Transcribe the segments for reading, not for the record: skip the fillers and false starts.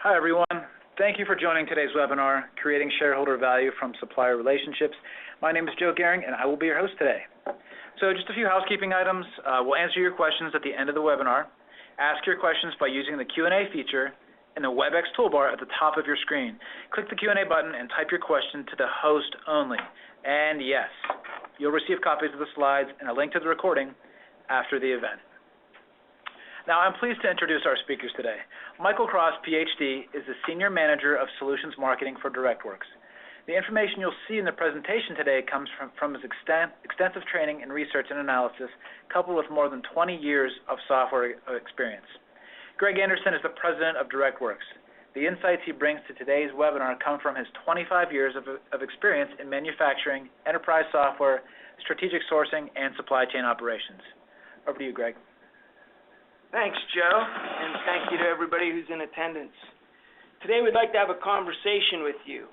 Hi, everyone. Thank you for joining today's webinar, Creating Shareholder Value from Supplier Relationships. My name is Joe Gehring, and I will be your host today. So just a few housekeeping items. We'll answer your questions at the end of the webinar. Ask your questions by using the Q&A feature in the WebEx toolbar at the top of your screen. Click the Q&A button and type your question to the host only. And yes, you'll receive copies of the slides and a link to the recording after the event. Now, I'm pleased to introduce our speakers today. Michael Cross, PhD, is the Senior Manager of Solutions Marketing for DirectWorks. The information you'll see in the presentation today comes from his extensive training in research and analysis, coupled with more than 20 years of software experience. Greg Anderson is the President of DirectWorks. The insights he brings to today's webinar come from his 25 years of experience in manufacturing, enterprise software, strategic sourcing, and supply chain operations. Over to you, Greg. Thanks, Joe, and thank you to everybody who's in attendance. Today we'd like to have a conversation with you,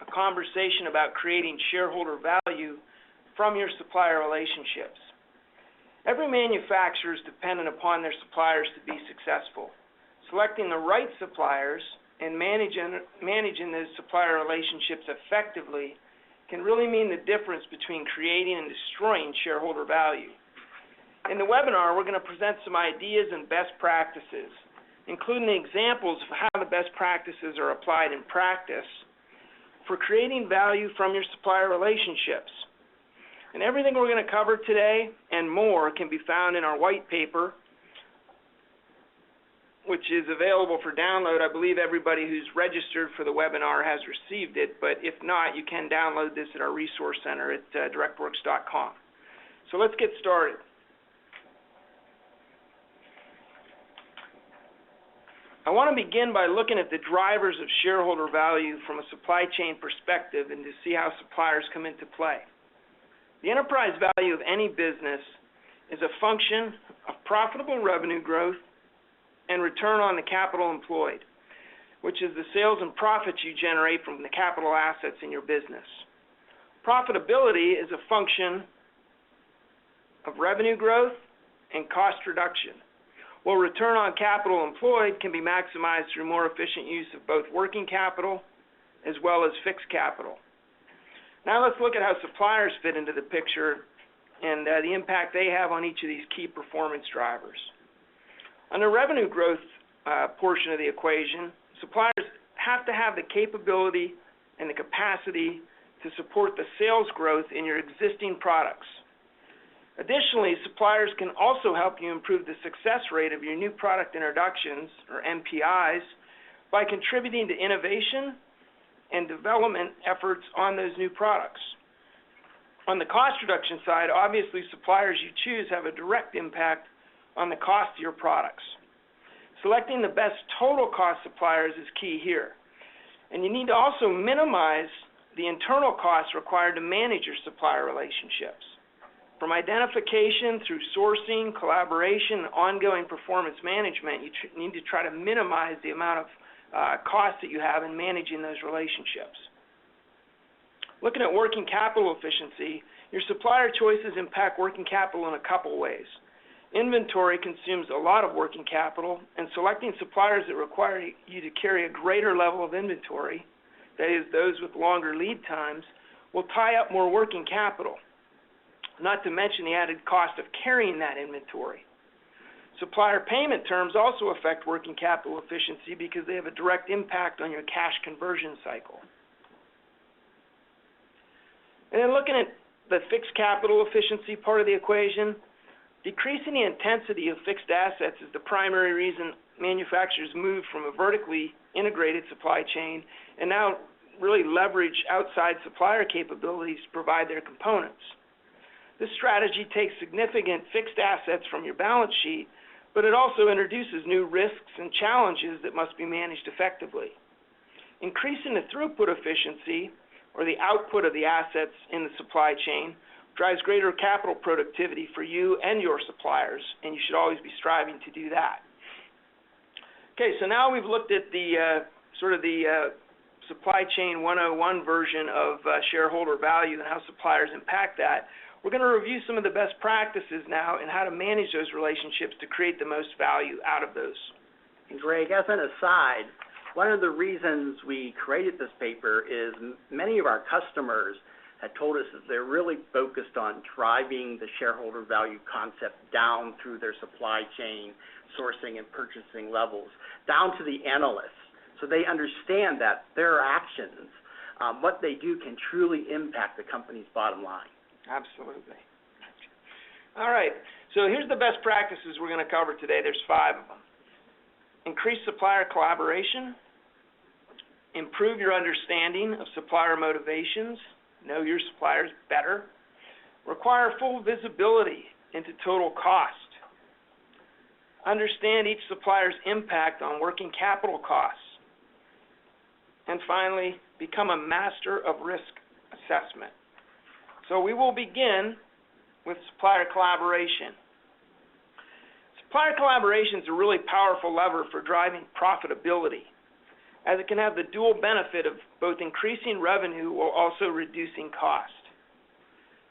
a conversation about creating shareholder value from your supplier relationships. Every manufacturer is dependent upon their suppliers to be successful. Selecting the right suppliers and managing those supplier relationships effectively can really mean the difference between creating and destroying shareholder value. In the webinar, we're going to present some ideas and best practices, including the examples of how the best practices are applied in practice for creating value from your supplier relationships. And everything we're going to cover today and more can be found in our white paper, which is available for download. I believe everybody who's registered for the webinar has received it, but if not, you can download this at our resource center at directworks.com. So let's get started. I want to begin by looking at the drivers of shareholder value from a supply chain perspective and to see how suppliers come into play. The enterprise value of any business is a function of profitable revenue growth and return on the capital employed, which is the sales and profits you generate from the capital assets in your business. Profitability is a function of revenue growth and cost reduction, while return on capital employed can be maximized through more efficient use of both working capital as well as fixed capital. Now let's look at how suppliers fit into the picture and the impact they have on each of these key performance drivers. On the revenue growth portion of the equation, suppliers have to have the capability and the capacity to support the sales growth in your existing products. Additionally, suppliers can also help you improve the success rate of your new product introductions, or NPIs, by contributing to innovation and development efforts on those new products. On the cost reduction side, obviously suppliers you choose have a direct impact on the cost of your products. Selecting the best total cost suppliers is key here. And you need to also minimize the internal costs required to manage your supplier relationships. From identification through sourcing, collaboration, and ongoing performance management, you need to try to minimize the amount of costs that you have in managing those relationships. Looking at working capital efficiency, your supplier choices impact working capital in a couple ways. Inventory consumes a lot of working capital, and selecting suppliers that require you to carry a greater level of inventory, that is, those with longer lead times, will tie up more working capital, not to mention the added cost of carrying that inventory. Supplier payment terms also affect working capital efficiency because they have a direct impact on your cash conversion cycle. And then looking at the fixed capital efficiency part of the equation, decreasing the intensity of fixed assets is the primary reason manufacturers move from a vertically integrated supply chain and now really leverage outside supplier capabilities to provide their components. This strategy takes significant fixed assets from your balance sheet, but it also introduces new risks and challenges that must be managed effectively. Increasing the throughput efficiency, or the output of the assets in the supply chain, drives greater capital productivity for you and your suppliers, and you should always be striving to do that. Okay, so now we've looked at the supply chain 101 version of shareholder value and how suppliers impact that. We're going to review some of the best practices now and how to manage those relationships to create the most value out of those. And Greg, as an aside, One of the reasons we created this paper is many of our customers had told us that they're really focused on driving the shareholder value concept down through their supply chain, sourcing and purchasing levels, down to the analysts. So they understand that their actions, what they do, can truly impact the company's bottom line. Absolutely. All right, so here's the best practices we're going to cover today. There's 5 of them. Increase supplier collaboration, improve your understanding of supplier motivations, know your suppliers better, require full visibility into total cost, understand each supplier's impact on working capital costs, and finally, become a master of risk assessment. So we will begin with supplier collaboration. Supplier collaboration is a really powerful lever for driving profitability, as it can have the dual benefit of both increasing revenue while also reducing cost.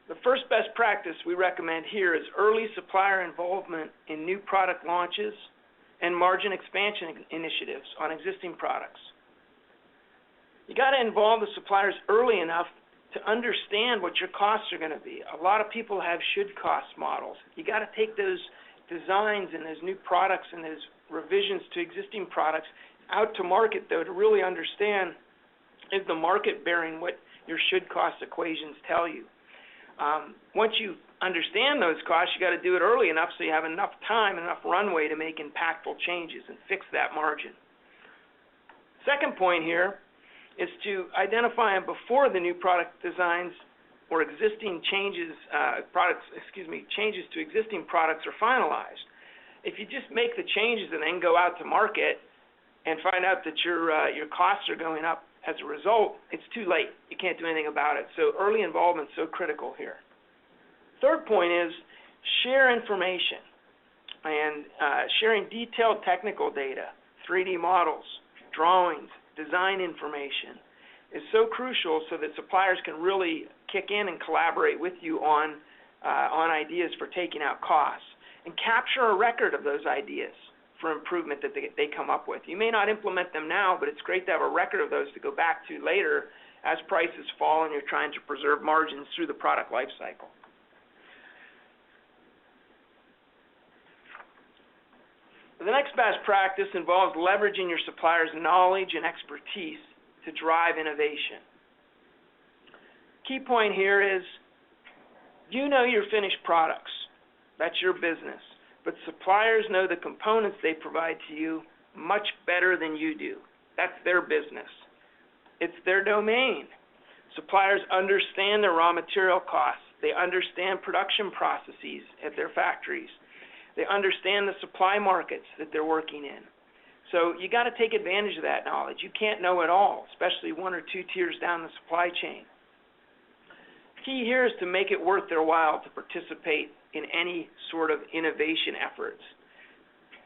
The first best practice we recommend here is early supplier involvement in new product launches and margin expansion initiatives on existing products. You got to involve the suppliers early enough to understand what your costs are going to be. A lot of people have should-cost models. You got to take those designs and those new products and those revisions to existing products out to market, though, to really understand, is the market bearing what your should-cost equations tell you. Once you understand those costs, you got to do it early enough so you have enough time, enough runway to make impactful changes and fix that margin. Second point here is to identify them before the new product designs or existing changes, changes to existing products are finalized. If you just make the changes and then go out to market and find out that your costs are going up as a result, it's too late. You can't do anything about it. So early involvement is so critical here. Third point is share information, and sharing detailed technical data, 3D models, drawings, design information is so crucial so that suppliers can really kick in and collaborate with you on ideas for taking out costs, and capture a record of those ideas for improvement that they come up with. You may not implement them now, but it's great to have a record of those to go back to later as prices fall and you're trying to preserve margins through the product life cycle. The next best practice involves leveraging your supplier's knowledge and expertise to drive innovation. Key point here is, you know your finished products. That's your business. But suppliers know the components they provide to you much better than you do. That's their business. It's their domain. Suppliers understand their raw material costs. They understand production processes at their factories. They understand the supply markets that they're working in. So you got to take advantage of that knowledge. You can't know it all, especially 1 or 2 tiers down the supply chain. Key here is to make it worth their while to participate in any sort of innovation efforts.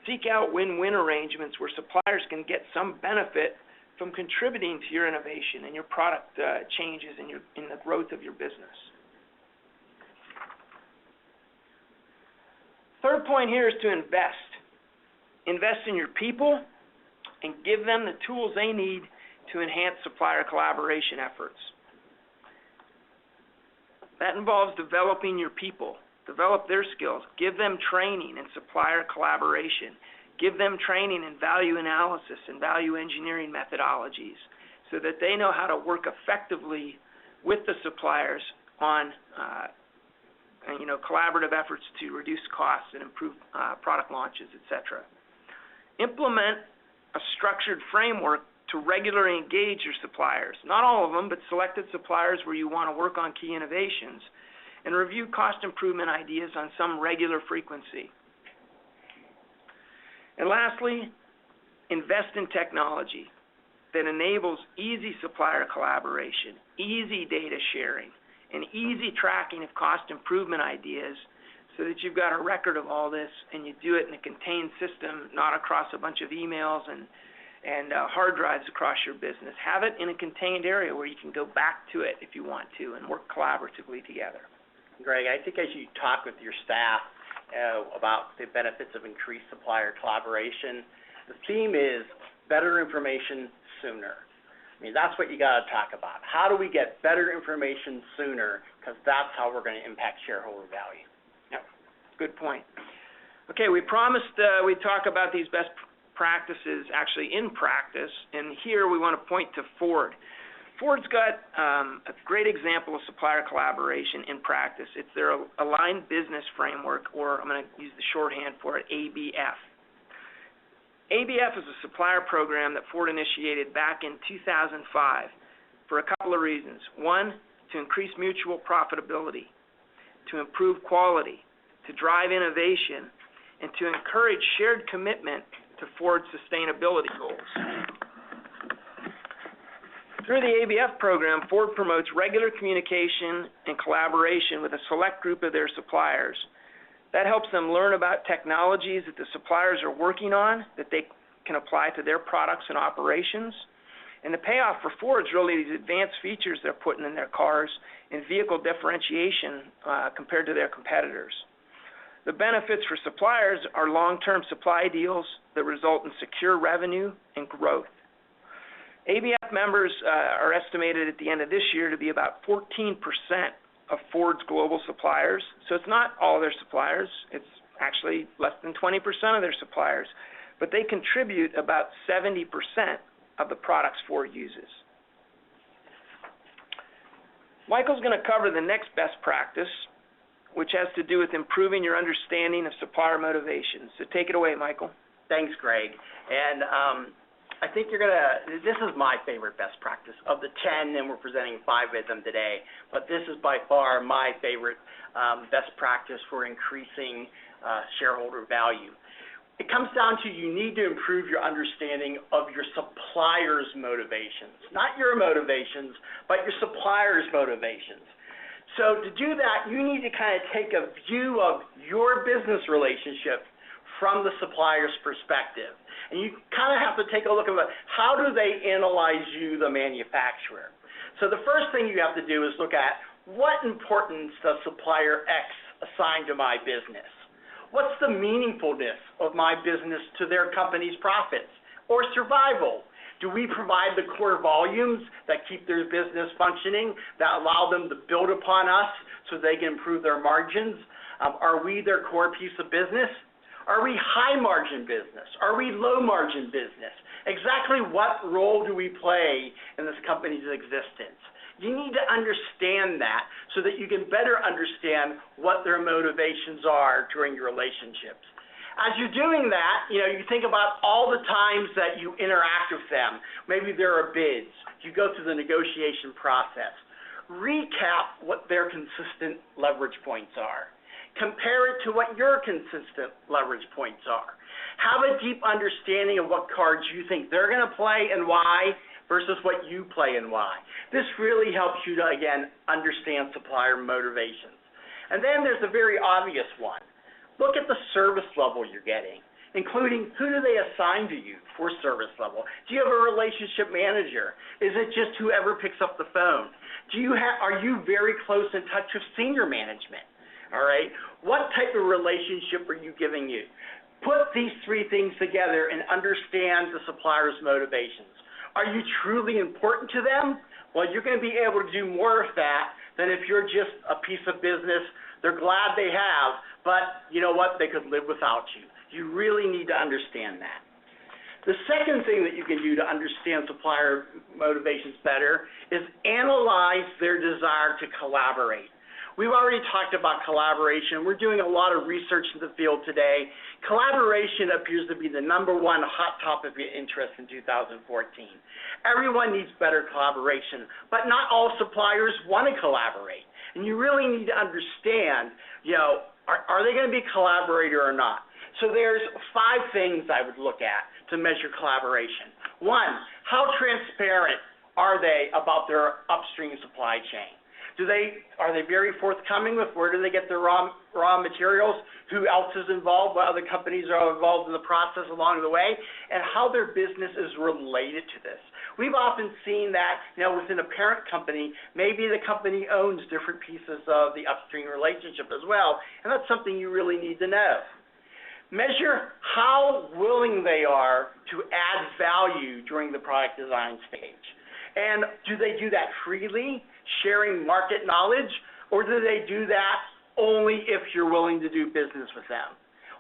Seek out win-win arrangements where suppliers can get some benefit from contributing to your innovation and your product changes in the growth of your business. Third point here is to invest. Invest in your people and give them the tools they need to enhance supplier collaboration efforts. That involves developing your people. Develop their skills. Give them training in supplier collaboration. Give them training in value analysis and value engineering methodologies so that they know how to work effectively with the suppliers on collaborative efforts to reduce costs and improve product launches, etc. Implement a structured framework to regularly engage your suppliers. Not all of them, but selected suppliers where you want to work on key innovations, and review cost improvement ideas on some regular frequency. And lastly, invest in technology that enables easy supplier collaboration, easy data sharing, and easy tracking of cost improvement ideas so that you've got a record of all this and you do it in a contained system, not across a bunch of emails and hard drives across your business. Have it in a contained area where you can go back to it if you want to and work collaboratively together. Greg, I think as you talk with your staff about the benefits of increased supplier collaboration, the theme is better information sooner. I mean, that's what you got to talk about. How do we get better information sooner? Because that's how we're going to impact shareholder value. Yep, good point. Okay, we promised we'd talk about these best practices actually in practice, and here we want to point to Ford. Ford's got a great example of supplier collaboration in practice. It's their Aligned Business Framework, or I'm going to use the shorthand for it, ABF. ABF is a supplier program that Ford initiated back in 2005 for a couple of reasons. One, to increase mutual profitability, to improve quality, to drive innovation, and to encourage shared commitment to Ford's sustainability goals. Through the ABF program, Ford promotes regular communication and collaboration with a select group of their suppliers. That helps them learn about technologies that the suppliers are working on that they can apply to their products and operations. And the payoff for Ford is really these advanced features they're putting in their cars and vehicle differentiation compared to their competitors. The benefits for suppliers are long-term supply deals that result in secure revenue and growth. ABF members are estimated at the end of this year to be about 14% of Ford's global suppliers. So it's not all their suppliers. It's actually less than 20% of their suppliers. But they contribute about 70% of the products Ford uses. Michael's going to cover the next best practice, which has to do with improving your understanding of supplier motivations. So take it away, Michael. Thanks, Greg. And I think this is my favorite best practice. Of the 10, and we're presenting 5 of them today, but this is by far my favorite best practice for increasing shareholder value. It comes down to you need to improve your understanding of your supplier's motivations. Not your motivations, but your supplier's motivations. So to do that, you need to kind of take a view of your business relationship from the supplier's perspective. And you kind of have to take a look at how do they analyze you, the manufacturer. So the first thing you have to do is look at what importance does supplier X assign to my business? What's the meaningfulness of my business to their company's profits or survival? Do we provide the core volumes that keep their business functioning, that allow them to build upon us so they can improve their margins? Are we their core piece of business? Are we high margin business? Are we low margin business? Exactly what role do we play in this company's existence? You need to understand that so that you can better understand what their motivations are during your relationships. As you're doing that, you think about all the times that you interact with them. Maybe there are bids. You go through the negotiation process. Recap what their consistent leverage points are. Compare it to what your consistent leverage points are. Have a deep understanding of what cards you think they're going to play and why versus what you play and why. This really helps you to, again, understand supplier motivations. And then there's a very obvious one. Look at the service level you're getting, including who do they assign to you for service level? Do you have a relationship manager? Is it just whoever picks up the phone? Are you very close in touch with senior management? All right. What type of relationship are you giving you? Put these 3 things together and understand the supplier's motivations. Are you truly important to them? Well, you're going to be able to do more of that than if you're just a piece of business they're glad they have, but you know what? They could live without you. You really need to understand that. The second thing that you can do to understand supplier motivations better is analyze their desire to collaborate. We've already talked about collaboration. We're doing a lot of research in the field today. Collaboration appears to be the #1 hot topic of interest in 2014. Everyone needs better collaboration, but not all suppliers want to collaborate. And you really need to understand, are they going to be a collaborator or not? So there's 5 things I would look at to measure collaboration. 1, how transparent are they about their upstream supply chain? Are they very forthcoming with where do they get their raw materials, who else is involved, what other companies are involved in the process along the way, and how their business is related to this. We've often seen that, within a parent company, maybe the company owns different pieces of the upstream relationship as well, and that's something you really need to know. Measure how willing they are to add value during the product design stage. And do they do that freely, sharing market knowledge, or do they do that only if you're willing to do business with them?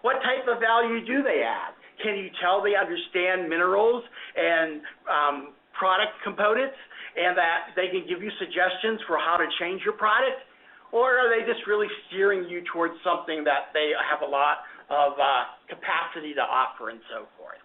What type of value do they add? Can you tell they understand minerals and product components and that they can give you suggestions for how to change your product? Or are they just really steering you towards something that they have a lot of capacity to offer and so forth?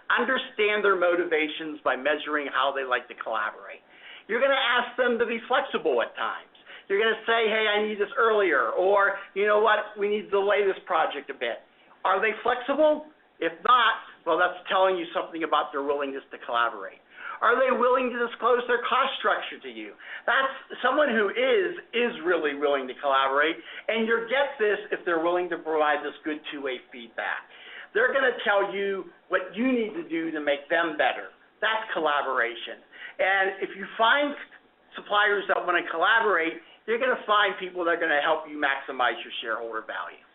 Understand their motivations by measuring how they like to collaborate. You're going to ask them to be flexible at times. You're going to say, hey, I need this earlier, or you know what, we need to delay this project a bit. Are they flexible? If not, well, that's telling you something about their willingness to collaborate. Are they willing to disclose their cost structure to you? That's someone who is really willing to collaborate, and you'll get this if they're willing to provide this good two-way feedback. They're going to tell you what you need to do to make them better. That's collaboration. And if you find suppliers that want to collaborate, you're going to find people that are going to help you maximize your shareholder value.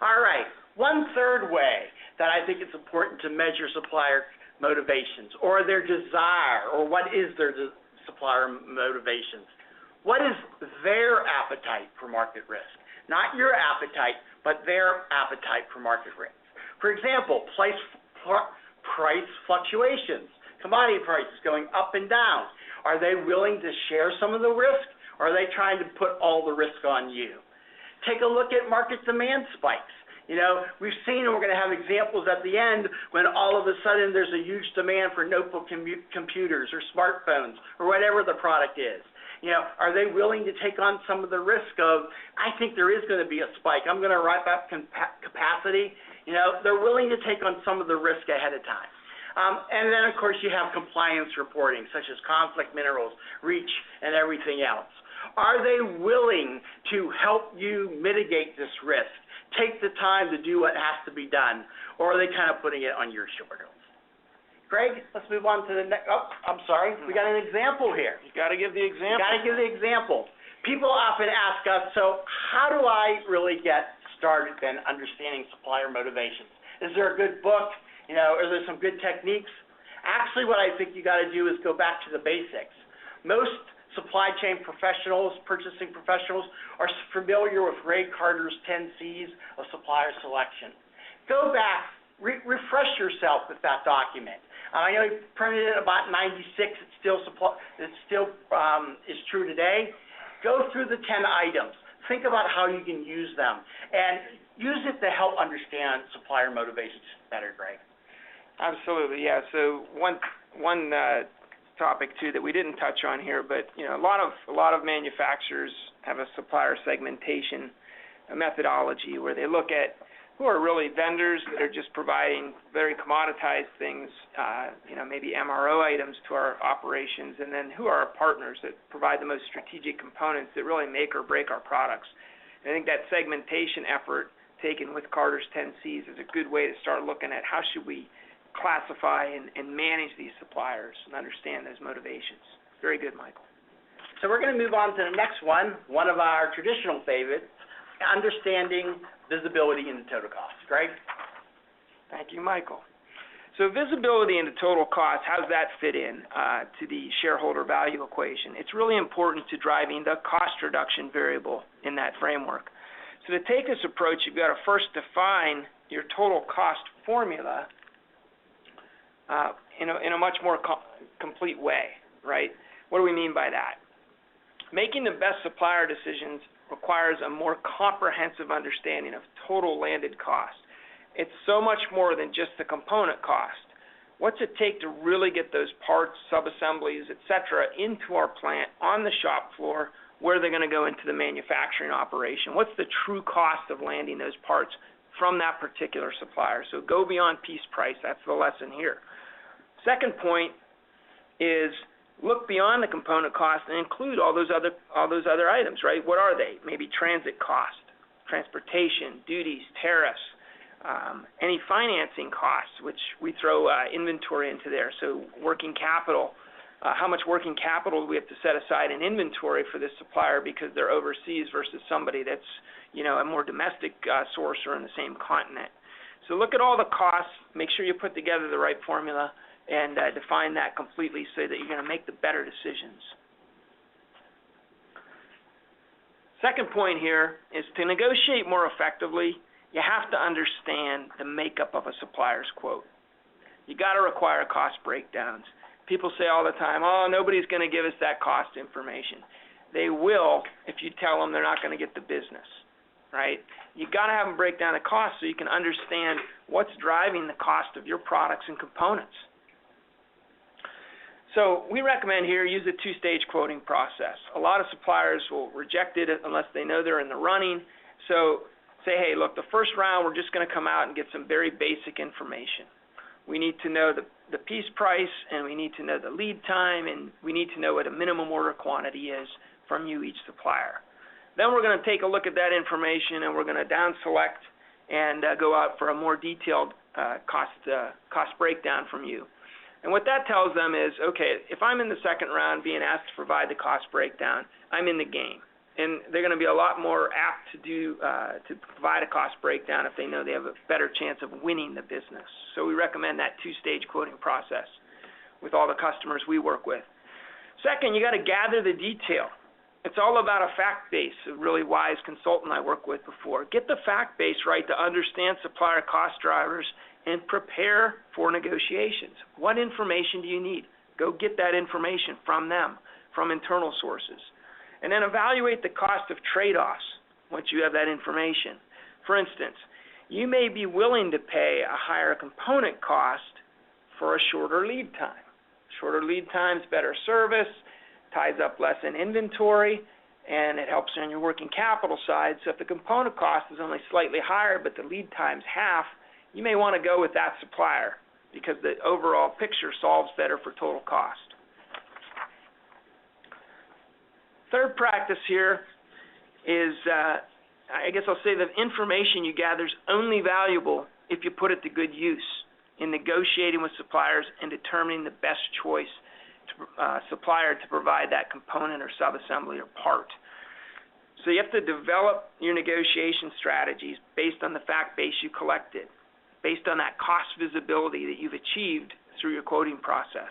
All right, one third way that I think it's important to measure supplier motivations, or their desire, or what is their supplier motivations. What is their appetite for market risk? Not your appetite, but their appetite for market risk. For example, price fluctuations, commodity prices going up and down. Are they willing to share some of the risk, or are they trying to put all the risk on you? Take a look at market demand spikes. You know, we've seen, and we're going to have examples at the end, when all of a sudden there's a huge demand for notebook computers or smartphones or whatever the product is. You know, are they willing to take on some of the risk of, I think there is going to be a spike, I'm going to wrap up capacity? You know, they're willing to take on some of the risk ahead of time. And then, of course, you have compliance reporting, such as conflict minerals, REACH, and everything else. Are they willing to help you mitigate this risk? Take the time to do what has to be done, or are they kind of putting it on your shoulders? Greg, let's move on to the next. Oh, I'm sorry. We got an example here. You got to give the example. Got to give the example. People often ask us, so how do I really get started then understanding supplier motivations? Is there a good book? You know, are there some good techniques? Actually, what I think you got to do is go back to the basics. Most supply chain professionals, purchasing professionals, are familiar with Ray Carter's 10 C's of supplier selection. Go back, refresh yourself with that document. I know you printed it about 96. It still is true today. Go through the 10 items. Think about how you can use them, and use it to help understand supplier motivations better, Greg. Absolutely, yeah. So one topic too that we didn't touch on here, but you know, a lot of manufacturers have a supplier segmentation methodology where they look at who are really vendors that are just providing very commoditized things, you know, maybe MRO items to our operations, and then who are our partners that provide the most strategic components that really make or break our products. And I think that segmentation effort taken with Carter's 10 C's is a good way to start looking at how should we classify and manage these suppliers and understand those motivations. Very good, Michael. So we're going to move on to the next one of our traditional favorites, understanding visibility into total cost. Greg? Thank you, Michael. So visibility into total cost, how does that fit in to the shareholder value equation? It's really important to driving the cost reduction variable in that framework. So to take this approach, you've got to first define your total cost formula in a much more complete way, right? What do we mean by that? Making the best supplier decisions requires a more comprehensive understanding of total landed cost. It's so much more than just the component cost. What's it take to really get those parts, sub-assemblies, et cetera, into our plant, on the shop floor, where they're going to go into the manufacturing operation? What's the true cost of landing those parts from that particular supplier? So go beyond piece price. That's the lesson here. Second point is look beyond the component cost and include all those other items, right? What are they? Maybe transit cost, transportation, duties, tariffs, any financing costs, which we throw inventory into there. So working capital, how much working capital do we have to set aside in inventory for this supplier because they're overseas versus somebody that's, you know, a more domestic source or in the same continent. So look at all the costs, make sure you put together the right formula, and define that completely so that you're going to make the better decisions. Second point here is to negotiate more effectively, you have to understand the makeup of a supplier's quote. You got to require cost breakdowns. People say all the time, oh, nobody's going to give us that cost information. They will if you tell them they're not going to get the business, right? You got to have them break down the cost so you can understand what's driving the cost of your products and components. So we recommend here use a two-stage quoting process. A lot of suppliers will reject it unless they know they're in the running. So say, hey, look, the first round we're just going to come out and get some very basic information. We need to know the piece price, and we need to know the lead time, and we need to know what a minimum order quantity is from you, each supplier. Then we're going to take a look at that information, and we're going to down select and go out for a more detailed cost breakdown from you. And what that tells them is, okay, if I'm in the second round being asked to provide the cost breakdown, I'm in the game. And they're going to be a lot more apt to provide a cost breakdown if they know they have a better chance of winning the business. So we recommend that two-stage quoting process with all the customers we work with. Second, you got to gather the detail. It's all about a fact base, a really wise consultant I worked with before. Get the fact base right to understand supplier cost drivers and prepare for negotiations. What information do you need? Go get that information from them, from internal sources. And then evaluate the cost of trade-offs once you have that information. For instance, you may be willing to pay a higher component cost for a shorter lead time. Shorter lead times, better service, ties up less in inventory, and it helps on your working capital side. So if the component cost is only slightly higher but the lead time's half, you may want to go with that supplier because the overall picture solves better for total cost. Third practice here is, I guess I'll say that information you gather is only valuable if you put it to good use in negotiating with suppliers and determining the best choice supplier to provide that component or subassembly or part. So you have to develop your negotiation strategies based on the fact base you collected, based on that cost visibility that you've achieved through your quoting process.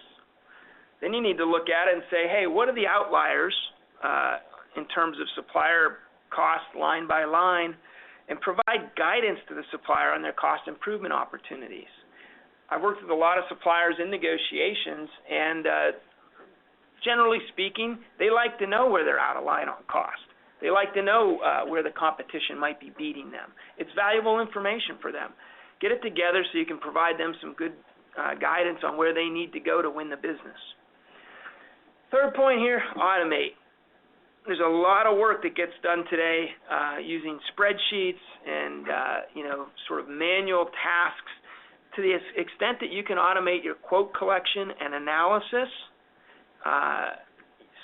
Then you need to look at it and say, hey, what are the outliers in terms of supplier cost line by line, and provide guidance to the supplier on their cost improvement opportunities. I've worked with a lot of suppliers in negotiations, and generally speaking, they like to know where they're out of line on cost. They like to know where the competition might be beating them. It's valuable information for them. Get it together so you can provide them some good guidance on where they need to go to win the business. Third point here, automate. There's a lot of work that gets done today using spreadsheets and sort of manual tasks. To the extent that you can automate your quote collection and analysis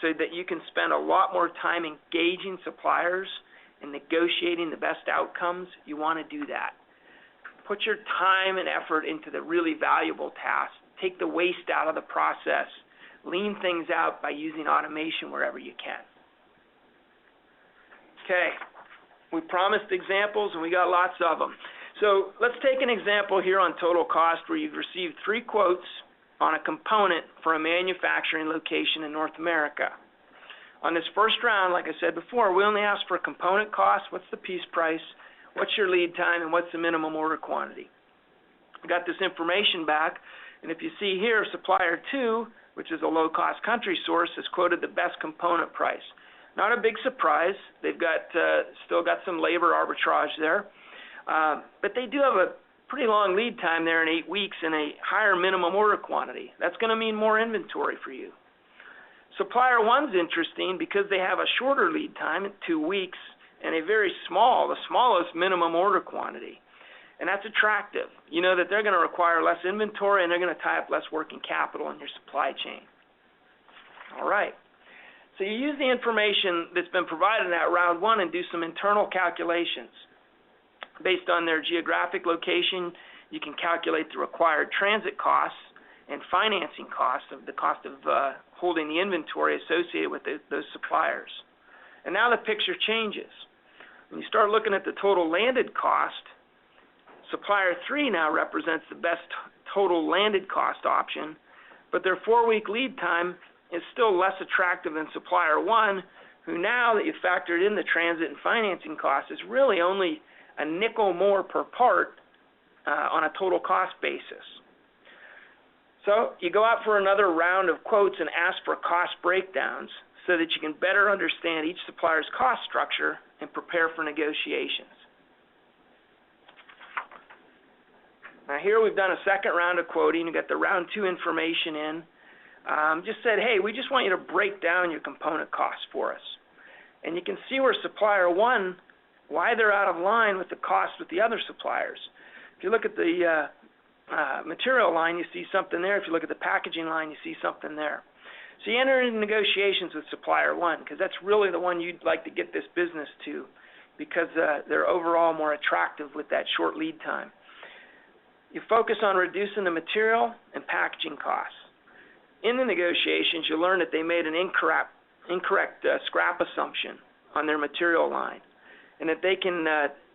so that you can spend a lot more time engaging suppliers and negotiating the best outcomes, you want to do that. Put your time and effort into the really valuable tasks. Take the waste out of the process. Lean things out by using automation wherever you can. Okay, we promised examples and we got lots of them. So let's take an example here on total cost where you've received 3 quotes on a component for a manufacturing location in North America. On this first round, like I said before, we only asked for a component cost, what's the piece price, what's your lead time, and what's the minimum order quantity. We got this information back, and if you see here, supplier 2, which is a low-cost country source, has quoted the best component price. Not a big surprise. They've got still got some labor arbitrage there. But they do have a pretty long lead time there in 8 weeks and a higher minimum order quantity. That's going to mean more inventory for you. Supplier 1's interesting because they have a shorter lead time at 2 weeks and a very the smallest minimum order quantity. And that's attractive. You know that they're going to require less inventory and they're going to tie up less working capital in your supply chain. All right. So you use the information that's been provided in that round 1 and do some internal calculations. Based on their geographic location, you can calculate the required transit costs and financing costs of the cost of holding the inventory associated with those suppliers. And now the picture changes. When you start looking at the total landed cost, Supplier 3 now represents the best total landed cost option, but their 4-week lead time is still less attractive than Supplier 1, who now that you've factored in the transit and financing costs is really only a nickel more per part on a total cost basis. So you go out for another round of quotes and ask for cost breakdowns so that you can better understand each supplier's cost structure and prepare for negotiations. Now here we've done a second round of quoting. You got the round 2 information in. Just said, hey, we just want you to break down your component costs for us. And you can see where Supplier 1, why they're out of line with the cost with the other suppliers. If you look at the material line, you see something there. If you look at the packaging line, you see something there. So you enter into negotiations with Supplier 1 because that's really the one you'd like to get this business to because they're overall more attractive with that short lead time. You focus on reducing the material and packaging costs. In the negotiations, you learn that they made an incorrect scrap assumption on their material line and that they can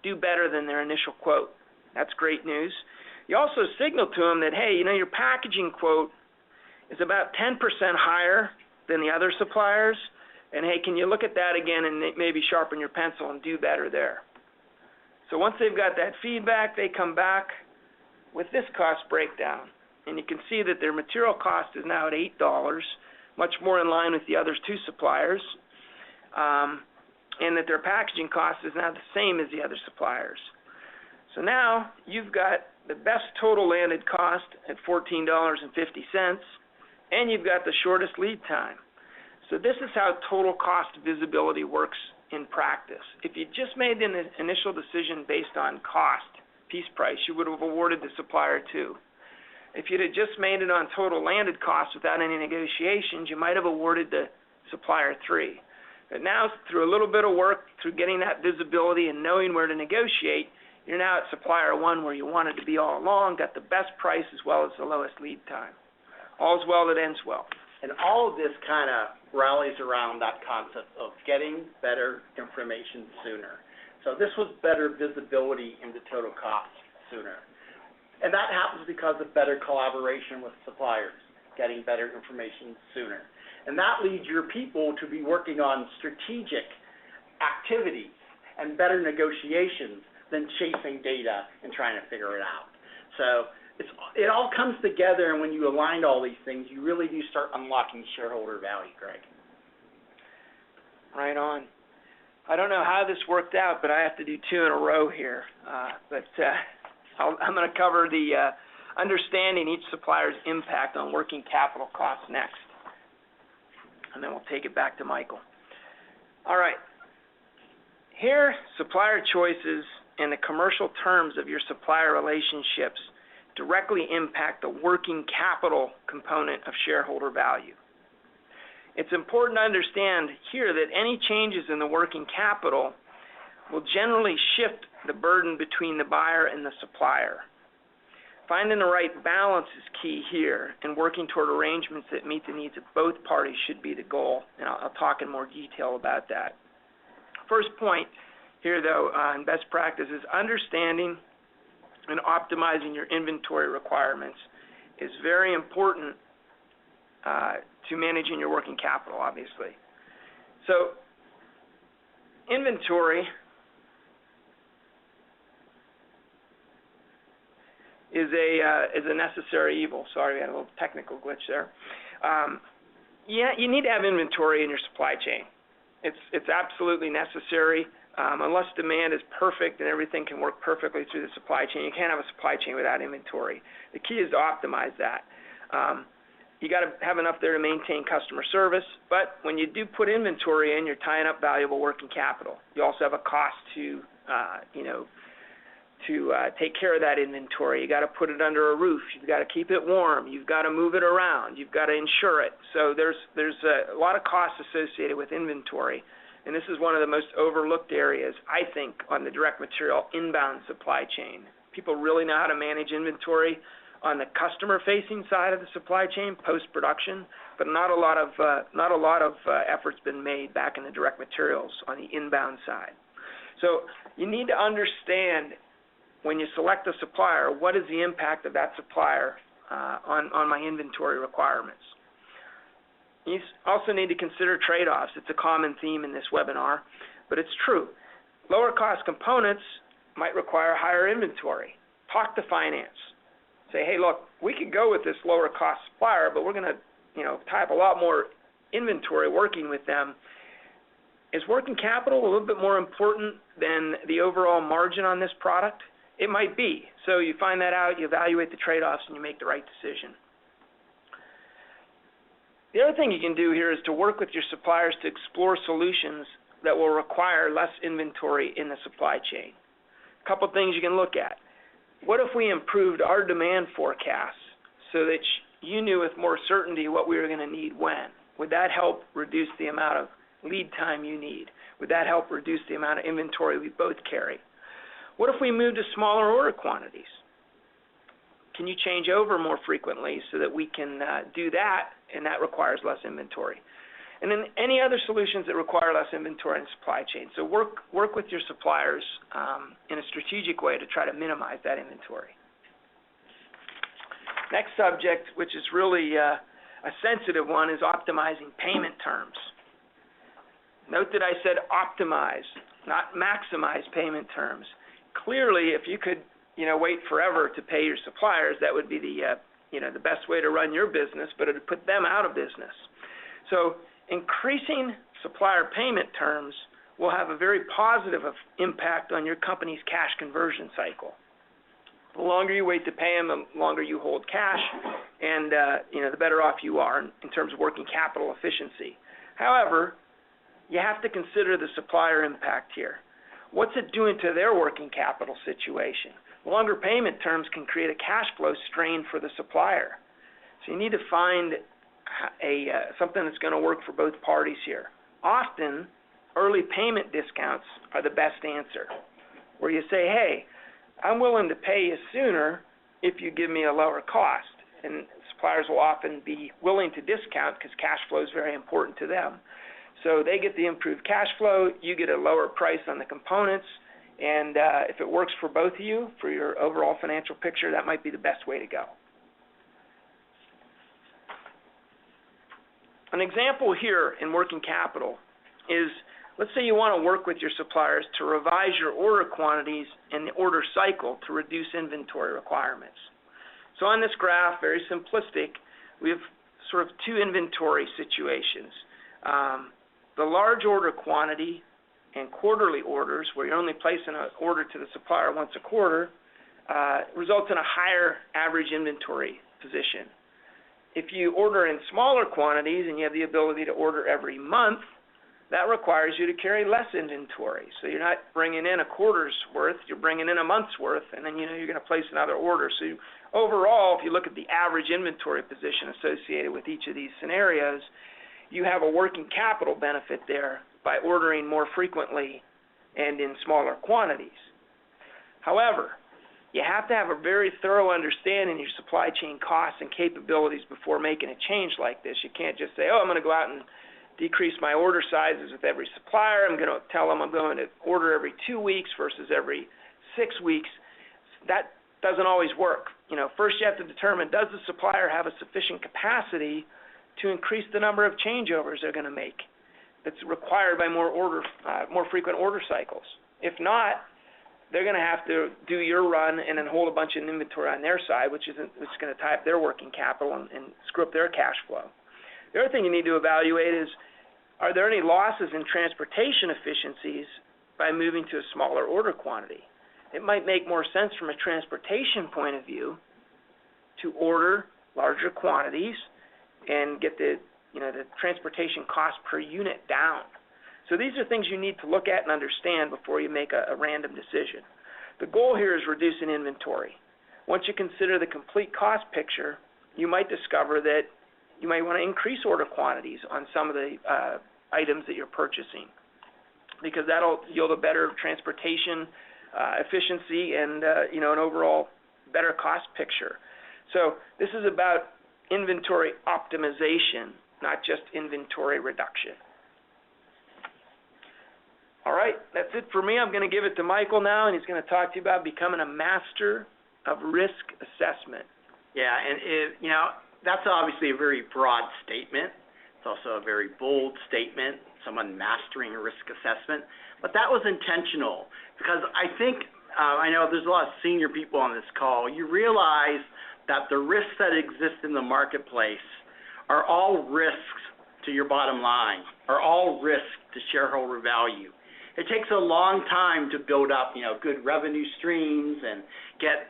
do better than their initial quote. That's great news. You also signal to them that, hey, you know, your packaging quote is about 10% higher than the other suppliers, and hey, can you look at that again and maybe sharpen your pencil and do better there? So once they've got that feedback, they come back with this cost breakdown, and you can see that their material cost is now at $8, much more in line with the other 2 suppliers, and that their packaging cost is now the same as the other suppliers. So now you've got the best total landed cost at $14.50, and you've got the shortest lead time. So this is how total cost visibility works in practice. If you just made an initial decision based on cost, piece price, you would have awarded the Supplier 2. If you'd have just made it on total landed cost without any negotiations, you might have awarded the Supplier 3. But now, through a little bit of work, through getting that visibility and knowing where to negotiate, you're now at Supplier 1 where you wanted to be all along, got the best price as well as the lowest lead time. All's well that ends well. And all of this kind of rallies around that concept of getting better information sooner. So this was better visibility into total cost sooner. And that happens because of better collaboration with suppliers, getting better information sooner. And that leads your people to be working on strategic activities and better negotiations than chasing data and trying to figure it out. So it all comes together, and when you align all these things, you really do start unlocking shareholder value, Greg. Right on. I don't know how this worked out, but I have to do 2 in a row here. I'm going to cover the understanding each supplier's impact on working capital costs next. And then we'll take it back to Michael. All right. Here, supplier choices and the commercial terms of your supplier relationships directly impact the working capital component of shareholder value. It's important to understand here that any changes in the working capital will generally shift the burden between the buyer and the supplier. Finding the right balance is key here, and working toward arrangements that meet the needs of both parties should be the goal, and I'll talk in more detail about that. First point here, though, in best practice is understanding and optimizing your inventory requirements is very important to managing your working capital, obviously. So, inventory is a necessary evil. Sorry, we had a little technical glitch there. Yeah, you need to have inventory in your supply chain. It's absolutely necessary. Unless demand is perfect and everything can work perfectly through the supply chain, you can't have a supply chain without inventory. The key is to optimize that. You got to have enough there to maintain customer service, but when you do put inventory in, you're tying up valuable working capital. You also have a cost to take care of that inventory. You got to put it under a roof. You've got to keep it warm. You've got to move it around. You've got to insure it. So there's a lot of costs associated with inventory, and this is one of the most overlooked areas, I think, on the direct material inbound supply chain. People really know how to manage inventory on the customer-facing side of the supply chain, post-production, but not a lot of effort's been made back in the direct materials on the inbound side. So you need to understand when you select a supplier, what is the impact of that supplier on my inventory requirements? You also need to consider trade-offs. It's a common theme in this webinar, but it's true. Lower cost components might require higher inventory. Talk to finance. Say, hey, look, we could go with this lower cost supplier, but we're going to, tie up a lot more inventory working with them. Is working capital a little bit more important than the overall margin on this product? It might be. So you find that out, you evaluate the trade-offs, and you make the right decision. The other thing you can do here is to work with your suppliers to explore solutions that will require less inventory in the supply chain. A couple things you can look at. What if we improved our demand forecasts so that you knew with more certainty what we were going to need when? Would that help reduce the amount of lead time you need? Would that help reduce the amount of inventory we both carry? What if we moved to smaller order quantities? Can you change over more frequently so that we can do that, and that requires less inventory? And then any other solutions that require less inventory in supply chain. So work with your suppliers in a strategic way to try to minimize that inventory. Next subject, which is really a sensitive one, is optimizing payment terms. Note that I said optimize, not maximize payment terms. Clearly, if you could, wait forever to pay your suppliers, that would be the best way to run your business, but it would put them out of business. So increasing supplier payment terms will have a very positive impact on your company's cash conversion cycle. The longer you wait to pay them, the longer you hold cash, and the better off you are in terms of working capital efficiency. However, you have to consider the supplier impact here. What's it doing to their working capital situation? Longer payment terms can create a cash flow strain for the supplier. So you need to find something that's going to work for both parties here. Often, early payment discounts are the best answer, where you say, hey, I'm willing to pay you sooner if you give me a lower cost. And suppliers will often be willing to discount because cash flow is very important to them. So they get the improved cash flow, you get a lower price on the components, and if it works for both of you, for your overall financial picture, that might be the best way to go. An example here in working capital is, let's say you want to work with your suppliers to revise your order quantities and the order cycle to reduce inventory requirements. So on this graph, very simplistic, we have sort of two inventory situations. The large order quantity and quarterly orders, where you're only placing an order to the supplier once a quarter, results in a higher average inventory position. If you order in smaller quantities and you have the ability to order every month, that requires you to carry less inventory. So you're not bringing in a quarter's worth, you're bringing in a month's worth, and then you're going to place another order. So overall, if you look at the average inventory position associated with each of these scenarios, you have a working capital benefit there by ordering more frequently and in smaller quantities. However, you have to have a very thorough understanding of your supply chain costs and capabilities before making a change like this. You can't just say, I'm going to go out and decrease my order sizes with every supplier. I'm going to tell them I'm going to order every 2 weeks versus every 6 weeks. That doesn't always work. First you have to determine, does the supplier have a sufficient capacity to increase the number of changeovers they're going to make that's required by more frequent order cycles? If not, they're going to have to do your run and then hold a bunch of inventory on their side, which is going to tie up their working capital and screw up their cash flow. The other thing you need to evaluate is, are there any losses in transportation efficiencies by moving to a smaller order quantity? It might make more sense from a transportation point of view to order larger quantities and get the transportation cost per unit down. So these are things you need to look at and understand before you make a random decision. The goal here is reducing inventory. Once you consider the complete cost picture, you might discover that you might want to increase order quantities on some of the items that you're purchasing, because that'll yield a better transportation efficiency and an overall better cost picture. So this is about inventory optimization, not just inventory reduction. All right, that's it for me. I'm going to give it to Michael now, and he's going to talk to you about becoming a master of risk assessment. Yeah, and that's obviously a very broad statement. It's also a very bold statement, someone mastering risk assessment. But that was intentional because I think, I know there's a lot of senior people on this call. You realize that the risks that exist in the marketplace are all risks to your bottom line, are all risks to shareholder value. It takes a long time to build up, good revenue streams and get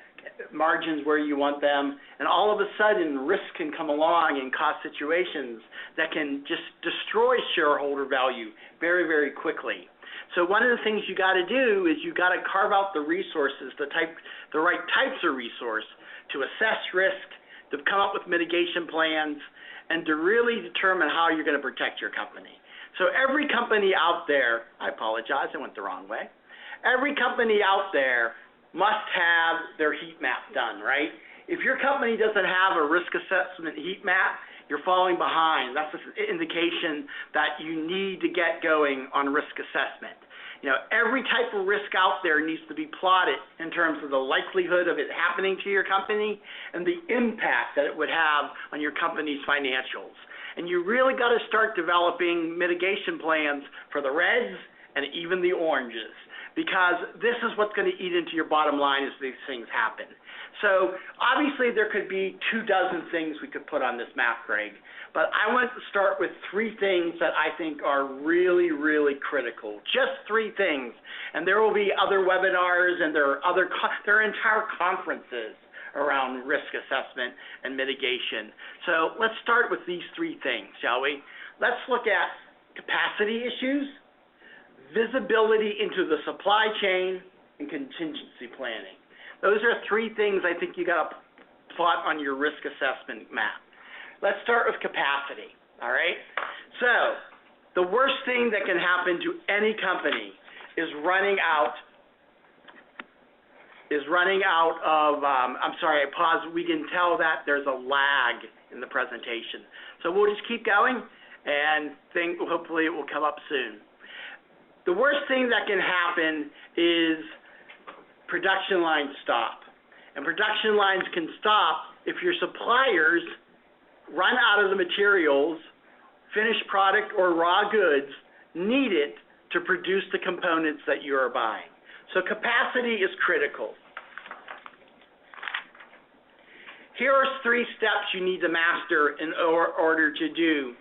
margins where you want them, and all of a sudden risk can come along in cost situations that can just destroy shareholder value very, very quickly. So one of the things you got to do is you got to carve out the resources, the right types of resource to assess risk, to come up with mitigation plans, and to really determine how you're going to protect your company. So every company out there, I apologize, I went the wrong way. Every company out there must have their heat map done, right? If your company doesn't have a risk assessment heat map, you're falling behind. That's an indication that you need to get going on risk assessment. Every type of risk out there needs to be plotted in terms of the likelihood of it happening to your company and the impact that it would have on your company's financials. And you really got to start developing mitigation plans for the reds and even the oranges, because this is what's going to eat into your bottom line as these things happen. So obviously there could be 24 things we could put on this map, Greg, but I want to start with 3 things that I think are really, really critical. Just 3 things, and there will be other webinars and there are entire conferences around risk assessment and mitigation. So let's start with these 3 things, shall we? Let's look at capacity issues, visibility into the supply chain, and contingency planning. Those are 3 things I think you got to plot on your risk assessment map. Let's start with capacity, all right? So the worst thing that can happen to any company is running out of, I'm sorry, I paused. We can tell that there's a lag in the presentation. So we'll just keep going and hopefully it will come up soon. The worst thing that can happen is production lines stop. And production lines can stop if your suppliers run out of the materials, finished product, or raw goods needed to produce the components that you are buying. So capacity is critical. Here are 3 steps you need to master in order to do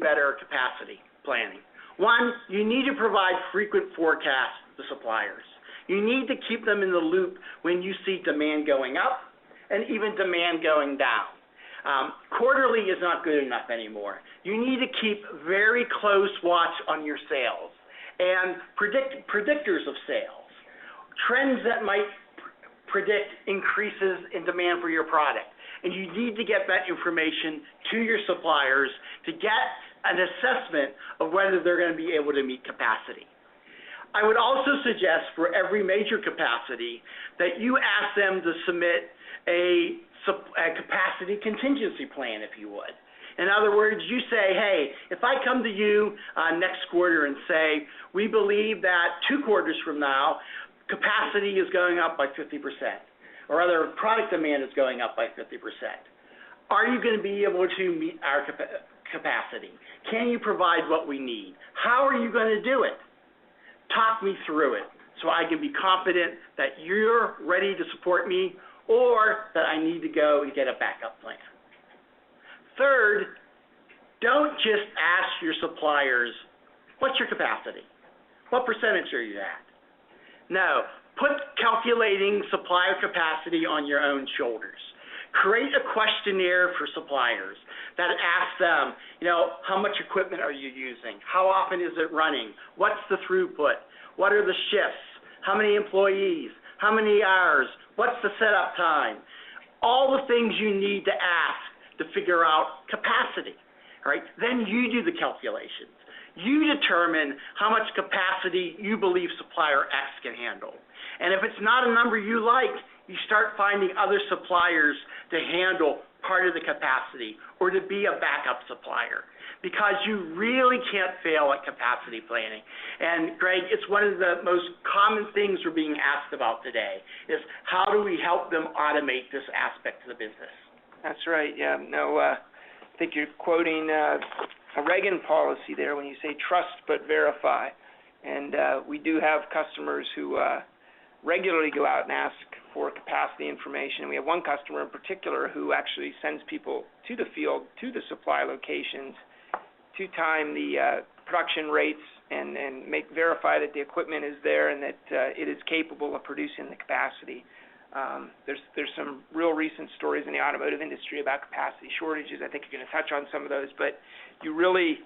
better capacity planning. 1, you need to provide frequent forecasts to suppliers. You need to keep them in the loop when you see demand going up and even demand going down. Quarterly is not good enough anymore. You need to keep very close watch on your sales and predictors of sales, trends that might predict increases in demand for your product. And you need to get that information to your suppliers to get an assessment of whether they're going to be able to meet capacity. I would also suggest for every major capacity that you ask them to submit a capacity contingency plan, if you would. In other words, you say, hey, if I come to you next quarter and say, we believe that 2 quarters from now, capacity is going up by 50%, or other product demand is going up by 50%. Are you going to be able to meet our capacity? Can you provide what we need? How are you going to do it? Talk me through it so I can be confident that you're ready to support me or that I need to go and get a backup plan. Third, don't just ask your suppliers, what's your capacity? What percentage are you at? No, put calculating supplier capacity on your own shoulders. Create a questionnaire for suppliers that asks them, how much equipment are you using? How often is it running? What's the throughput? What are the shifts? How many employees? How many hours? What's the setup time? All the things you need to ask to figure out capacity, right? Then you do the calculations. You determine how much capacity you believe supplier X can handle. And if it's not a number you like, you start finding other suppliers to handle part of the capacity or to be a backup supplier, because you really can't fail at capacity planning. And Greg, it's one of the most common things we're being asked about today is how do we help them automate this aspect of the business? That's right. Yeah. No, I think you're quoting a Reagan policy there when you say trust but verify. And we do have customers who regularly go out and ask for capacity information. And we have one customer in particular who actually sends people to the field, to the supply locations, to time the production rates and verify that the equipment is there and that it is capable of producing the capacity. There's some real recent stories in the automotive industry about capacity shortages. I think you're going to touch on some of those, but you really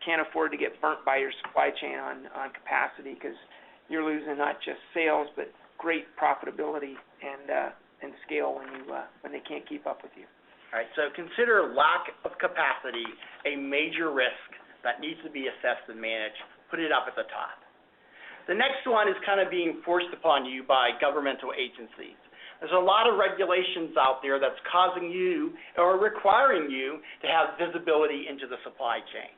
can't afford to get burnt by your supply chain on capacity, because you're losing not just sales but great profitability and scale when they can't keep up with you. All right, so consider lack of capacity a major risk that needs to be assessed and managed. Put it up at the top. The next one is kind of being forced upon you by governmental agencies. There's a lot of regulations out there that's causing you or requiring you to have visibility into the supply chain.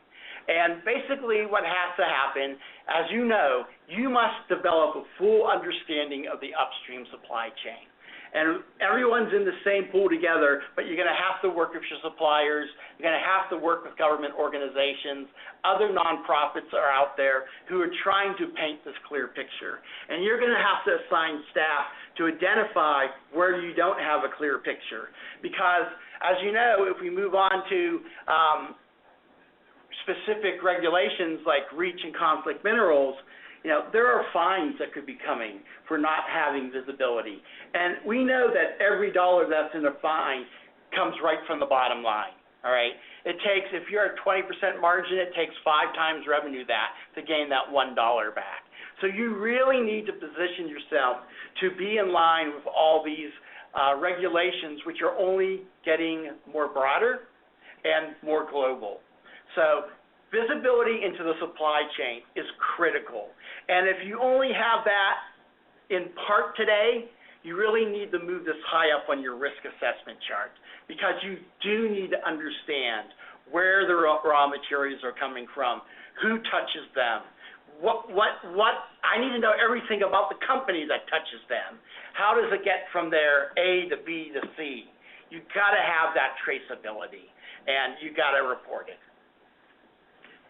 And basically what has to happen, as you know, you must develop a full understanding of the upstream supply chain. And everyone's in the same pool together, but you're going to have to work with your suppliers. You're going to have to work with government organizations. Other nonprofits are out there who are trying to paint this clear picture. And you're going to have to assign staff to identify where you don't have a clear picture. Because, as you know, if we move on to specific regulations like REACH and conflict minerals, there are fines that could be coming for not having visibility. And we know that every dollar that's in a fine comes right from the bottom line, all right? It takes, if you're at 20% margin, it takes 5 times revenue to gain that $1 back. So you really need to position yourself to be in line with all these regulations, which are only getting more broader and more global. So visibility into the supply chain is critical. And if you only have that in part today, you really need to move this high up on your risk assessment chart, because you do need to understand where the raw materials are coming from, who touches them, I need to know everything about the company that touches them. How does it get from there A to B to C? You've got to have that traceability, and you've got to report it.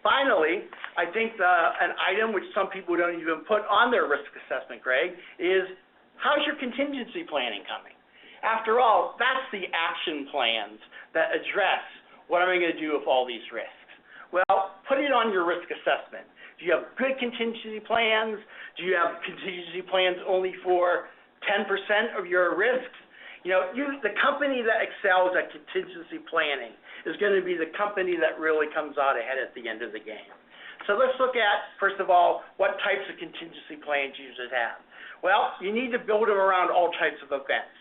Finally, I think an item which some people don't even put on their risk assessment, Greg, is how's your contingency planning coming? After all, that's the action plans that address what am I going to do with all these risks. Well, put it on your risk assessment. Do you have good contingency plans? Do you have contingency plans only for 10% of your risks? The company that excels at contingency planning is going to be the company that really comes out ahead at the end of the game. So let's look at, first of all, what types of contingency plans you should have. Well, you need to build them around all types of events: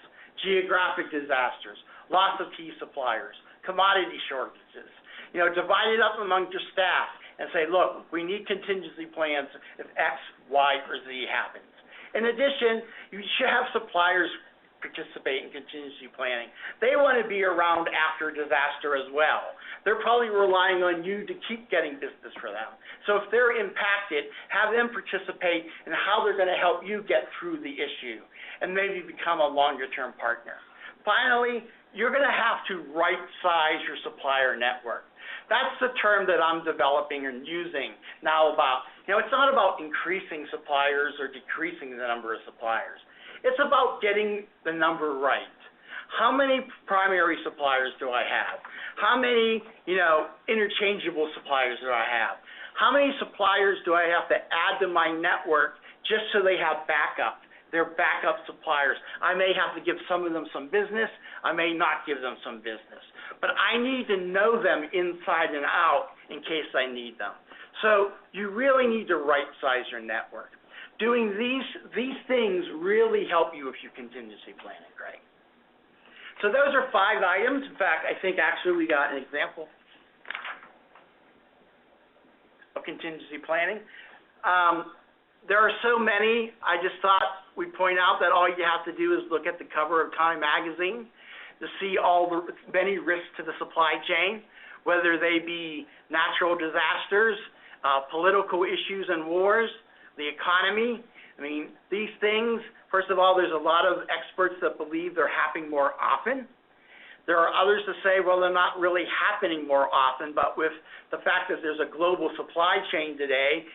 geographic disasters, loss of key suppliers, commodity shortages. Divide it up among your staff and say, look, we need contingency plans if X, Y, or Z happens. In addition, you should have suppliers participate in contingency planning. They want to be around after disaster as well. They're probably relying on you to keep getting business for them. So if they're impacted, have them participate in how they're going to help you get through the issue and maybe become a longer-term partner. Finally, you're going to have to right-size your supplier network. That's the term that I'm developing and using now about, it's not about increasing suppliers or decreasing the number of suppliers. It's about getting the number right. How many primary suppliers do I have? How many, interchangeable suppliers do I have? How many suppliers do I have to add to my network just so they have backup? They're backup suppliers. I may have to give some of them some business. I may not give them some business. But I need to know them inside and out in case I need them. So you really need to right-size your network. Doing these things really help you with your contingency planning, Greg. So those are 5 items. In fact, I think actually we got an example of contingency planning. There are so many. I just thought we'd point out that all you have to do is look at the cover of Time magazine. to see all the many risks to the supply chain, whether they be natural disasters, political issues and wars, the economy. I mean, these things, first of all, there's a lot of experts that believe they're happening more often. There are others that say, well, they're not really happening more often, but with the fact that there's a global supply chain today,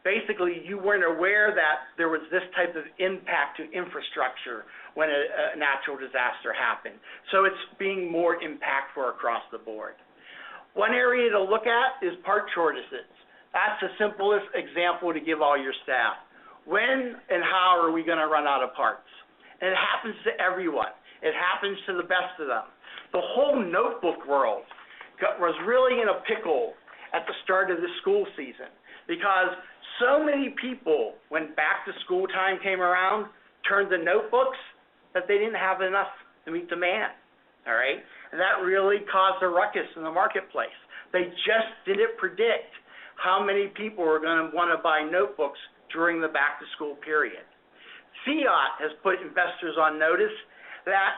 basically you weren't aware that there was this type of impact to infrastructure when a natural disaster happened. So it's being more impactful across the board. One area to look at is part shortages. That's the simplest example to give all your staff. When and how are we going to run out of parts? And it happens to everyone. It happens to the best of them. The whole notebook world was really in a pickle at the start of the school season because so many people, when back to school time came around, turned to notebooks that they didn't have enough to meet demand, all right? And that really caused a ruckus in the marketplace. They just didn't predict how many people were going to want to buy notebooks during the back to school period. Fiat has put investors on notice that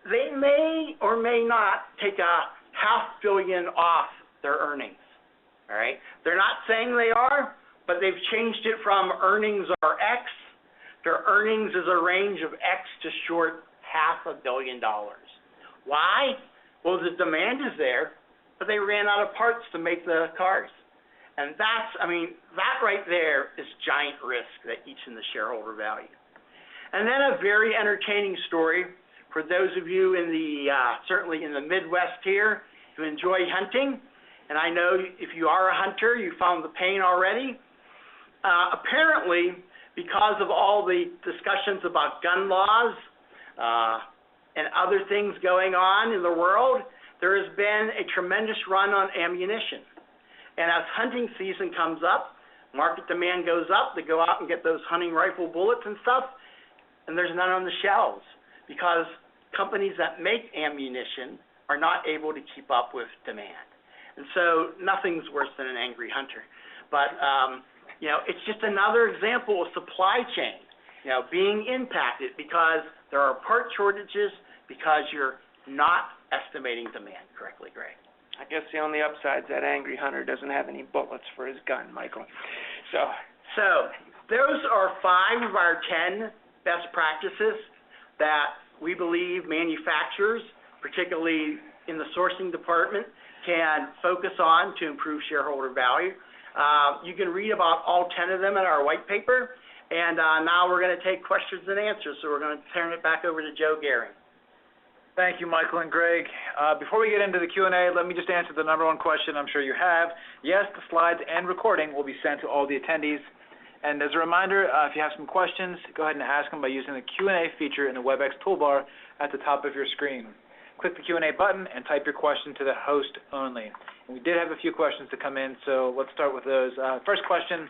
they may or may not take $500 million off their earnings, all right? They're not saying they are, but they've changed it from earnings are X to earnings is a range of X to short $500 million. Why? Well, the demand is there, but they ran out of parts to make the cars. And that right there is giant risk that eats in the shareholder value. And then a very entertaining story for those of you in the, certainly in the Midwest here who enjoy hunting. And I know if you are a hunter, you found the pain already. Apparently, because of all the discussions about gun laws and other things going on in the world, there has been a tremendous run on ammunition. And as hunting season comes up, market demand goes up, they go out and get those hunting rifle bullets and stuff, and there's none on the shelves because companies that make ammunition are not able to keep up with demand. And so nothing's worse than an angry hunter. But, it's just another example of supply chain, being impacted because there are part shortages because you're not estimating demand correctly, Greg. I guess the only upside is that angry hunter doesn't have any bullets for his gun, Michael. So those are 5 of our 10 best practices that we believe manufacturers, particularly in the sourcing department, can focus on to improve shareholder value. You can read about all 10 of them in our white paper, and now we're going to take questions and answers, so we're going to turn it back over to Joe Gehring. Thank you, Michael and Greg. Before we get into the Q&A, let me just answer the number one question I'm sure you have. Yes, the slides and recording will be sent to all the attendees. And as a reminder, if you have some questions, go ahead and ask them by using the Q&A feature in the WebEx toolbar at the top of your screen. Click the Q&A button and type your question to the host only. And we did have a few questions to come in, so let's start with those. First question,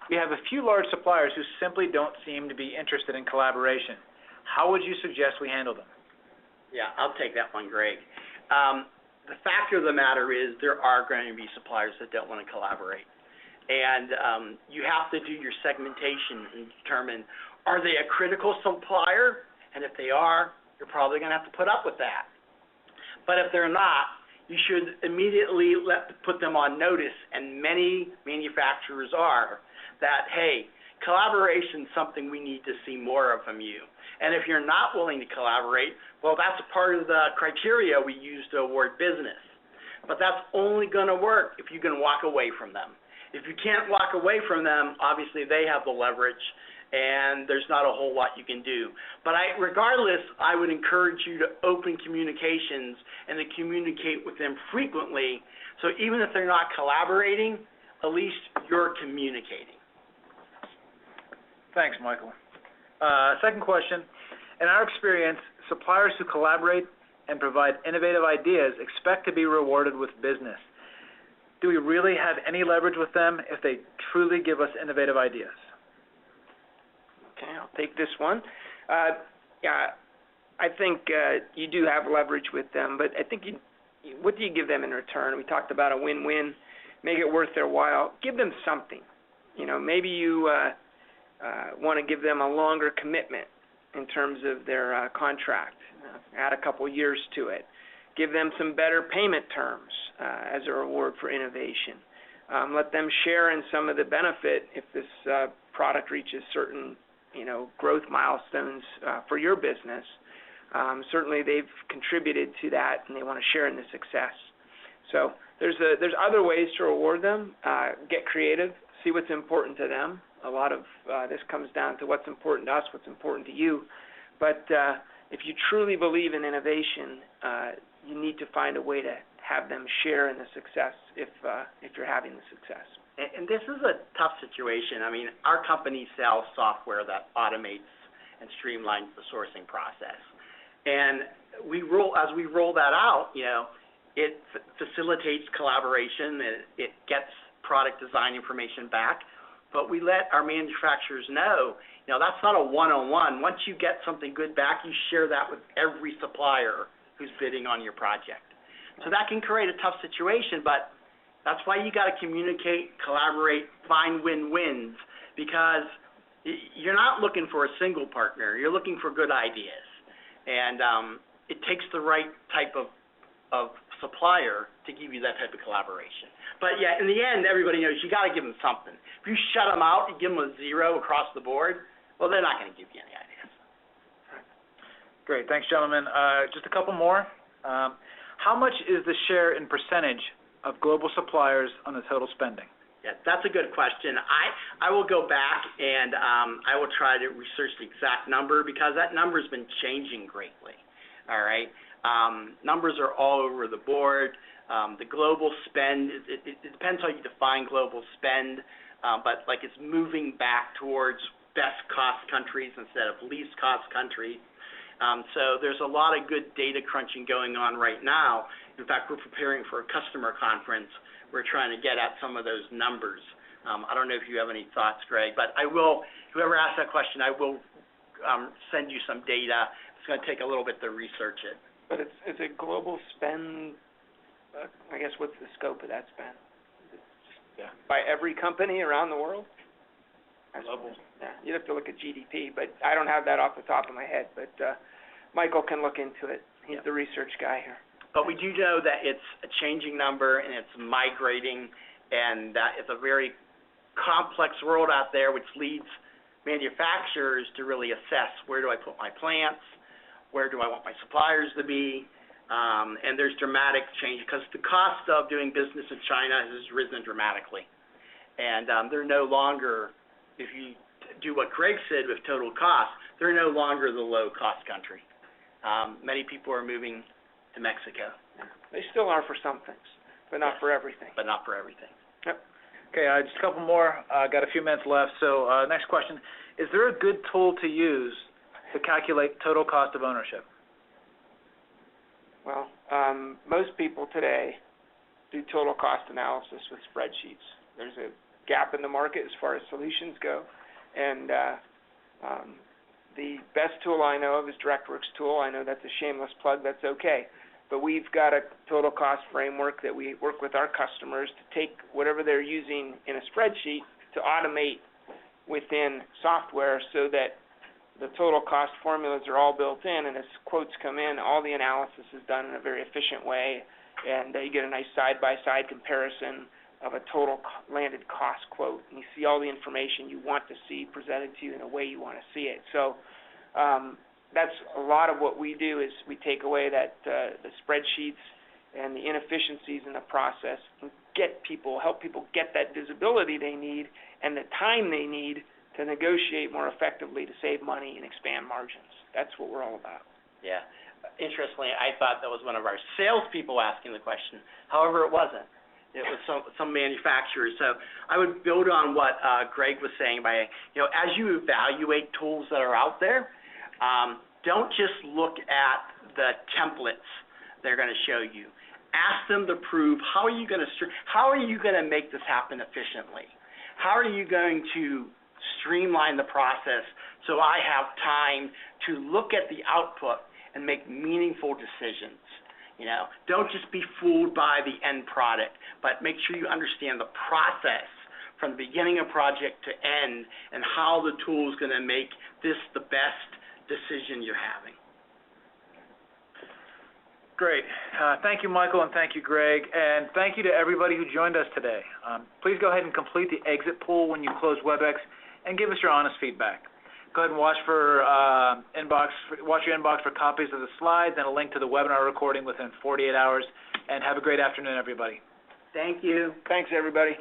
we have a few large suppliers who simply don't seem to be interested in collaboration. How would you suggest we handle them? Yeah, I'll take that one, Greg. The fact of the matter is there are going to be suppliers that don't want to collaborate. And you have to do your segmentation and determine, are they a critical supplier? And if they are, you're probably going to have to put up with that. But if they're not, you should immediately put them on notice, and many manufacturers are, that, hey, collaboration is something we need to see more of from you. And if you're not willing to collaborate, well, that's part of the criteria we use to award business. But that's only going to work if you can walk away from them. If you can't walk away from them, obviously they have the leverage, and there's not a whole lot you can do. But regardless, I would encourage you to open communications and to communicate with them frequently. So even if they're not collaborating, at least you're communicating. Thanks, Michael. Second question. In our experience, suppliers who collaborate and provide innovative ideas expect to be rewarded with business. Do we really have any leverage with them if they truly give us innovative ideas? Okay, I'll take this one. I think you do have leverage with them, but I think what do you give them in return? We talked about a win-win. Make it worth their while. Give them something. Maybe you want to give them a longer commitment in terms of their contract. add a couple years to it. Give them some better payment terms as a reward for innovation. Let them share in some of the benefit if this product reaches certain, growth milestones for your business. Certainly they've contributed to that and they want to share in the success. So there's other ways to reward them. Get creative, see what's important to them. A lot of this comes down to what's important to us, what's important to you. But if you truly believe in innovation, you need to find a way to have them share in the success if you're having the success. And this is a tough situation. I mean, our company sells software that automates and streamlines the sourcing process. And as we roll that out, it facilitates collaboration. It gets product design information back. But we let our manufacturers know, that's not a one-on-one. Once you get something good back, you share that with every supplier who's bidding on your project. So that can create a tough situation, but that's why you got to communicate, collaborate, find win-wins, because you're not looking for a single partner. You're looking for good ideas. And it takes the right type of supplier to give you that type of collaboration. But yeah, in the end, everybody knows you got to give them something. If you shut them out and give them a 0 across the board, well, they're not going to give you any ideas. Great. Thanks, gentlemen. Just a couple more. How much is the share in percentage of global suppliers on the total spending? Yeah, that's a good question. I will go back and I will try to research the exact number because that number has been changing greatly. All right. Numbers are all over the board. The global spend, it depends how you define global spend, but like it's moving back towards best cost countries instead of least cost countries. So there's a lot of good data crunching going on right now. In fact, we're preparing for a customer conference. We're trying to get at some of those numbers. I don't know if you have any thoughts, Greg, but I will, whoever asked that question, I will send you some data. It's going to take a little bit to research it. But it's a global spend. I guess what's the scope of that spend? Yeah. By every company around the world? Global. Yeah, you'd have to look at GDP, but I don't have that off the top of my head. But Michael can look into it. He's the research guy here. But we do know that it's a changing number and it's migrating, and that it's a very complex world out there, which leads manufacturers to really assess where do I put my plants, where do I want my suppliers to be, and there's dramatic change because the cost of doing business in China has risen dramatically. And they're no longer, if you do what Greg said with total cost, they're no longer the low-cost country. Many people are moving to Mexico. They still are for some things, but not for everything. But not for everything. Yep. Okay, just a couple more. Got a few minutes left. So next question. Is there a good tool to use to calculate total cost of ownership? Well, most people today do total cost analysis with spreadsheets. There's a gap in the market as far as solutions go, and the best tool I know of is DirectWorks tool. I know that's a shameless plug. That's okay. But we've got a total cost framework that we work with our customers to take whatever they're using in a spreadsheet to automate within software so that the total cost formulas are all built in, and as quotes come in, all the analysis is done in a very efficient way, and you get a nice side-by-side comparison of a total landed cost quote, and you see all the information you want to see presented to you in a way you want to see it. So that's a lot of what we do is we take away that the spreadsheets and the inefficiencies in the process and help people get that visibility they need and the time they need to negotiate more effectively to save money and expand margins. That's what we're all about. Yeah. Interestingly, I thought that was one of our salespeople asking the question. However, it wasn't. It was some manufacturers. So I would build on what Greg was saying by, as you evaluate tools that are out there, don't just look at the templates they're going to show you. Ask them to prove how are you going to make this happen efficiently? How are you going to streamline the process so I have time to look at the output and make meaningful decisions? Don't just be fooled by the end product, but make sure you understand the process from the beginning of project to end and how the tool is going to make this the best decision you're having. Great. Thank you, Michael, and thank you, Greg. And thank you to everybody who joined us today. Please go ahead and complete the exit poll when you close WebEx and give us your honest feedback. Go ahead and watch your inbox for copies of the slides and a link to the webinar recording within 48 hours. And have a great afternoon, everybody. Thank you. Thanks, everybody.